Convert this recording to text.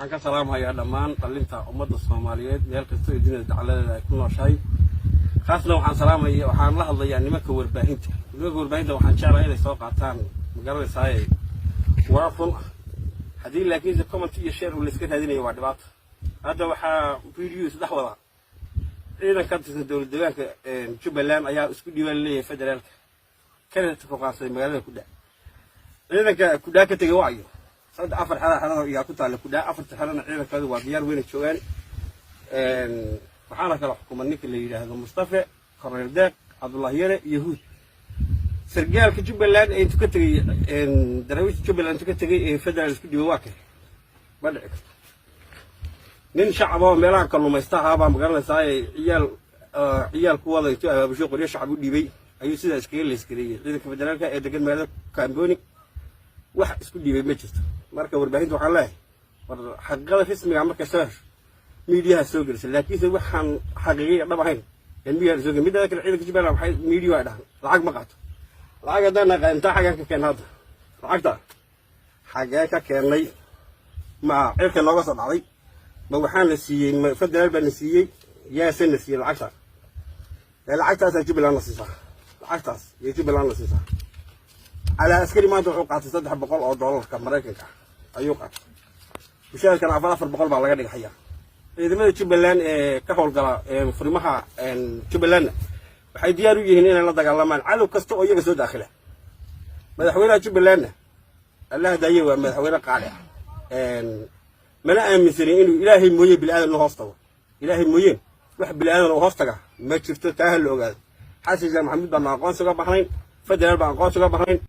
waxaan ka salaamayaa dhammaan dhalinta ummadda Soomaaliyeed meel kasta oo dunida dacaladeeda ay ku nooshahay khaasna waxaan la hadlayaa nimanka warbaahinta waxaan jeclahay inay soo qaataan magaranaysaa waafun hadii laakiin comment iyo share uu iska raadinayo waa dhibaato hadda waxaa video saddex wada ciidanka dowladda deegaanka Jubbaland ayaa isku diiwaanleeyay federaalka kana tafaaqaasay magaalada Kudhaa ciidanka Kudhaa ka tagay waayo صد أفر حدا يا كتال كدا أفر حدا عينك هذا واديار وين الشوان وحركة الحكومة النك اللي هذا مصطفى خريرداك عبد الله يرى يهود سرجال كجبلان أنت كتري درويش جبلان أنت كتري فدرال الفيديو واقع بدأ من شعبه ملان كانوا ما يستحب مقارنة ساي عيال قوة يتوه بشوق وريش شعبه دبي أي سيد إسكيل إسكيل إذا كفدرال كإذا كان ماذا كامبوني واحد اسكو ديبي ماجست marka warbaahintu waxa leeyahay war xaqada fismiga marka soo media soo galay laakiin waxaan xaqiiqo dhab ahayn media soo galay midda kale ciidanka Jubbaland waxay media ay dhahan lacag ma qaato lacag hadana qaanta xagan ka keenay lacagta xagaa ka keenay ma cirka looga soo dhacday ma waxaan la siiyay federal baan la siiyay yaa san la siiyay lacagtaas Jubbaland la siisa lacagtaas Jubbaland la siisa على عسكري ما تروح قاعد تصدح بقول أو دولار كمريكان أيوقع وشاهد كان عبارة في بقول بعلاقة دي حياة إذا ما تشبلان كحول قلا فريمها تشبلان حيديارو يهنين الله دق الله مان علو كستو أيق سود داخله مدحوينا تشبلان الله دايو مدحوينا قاعدة ملا مثلين إنه إلهي مويه بالآن إنه هاستوى إلهي مويه واحد بالآن إنه هاستوى ما شفت تاهل وقال حاسس زي محمد بن عقان سجى بحرين فدرال بن عقان سجى بحرين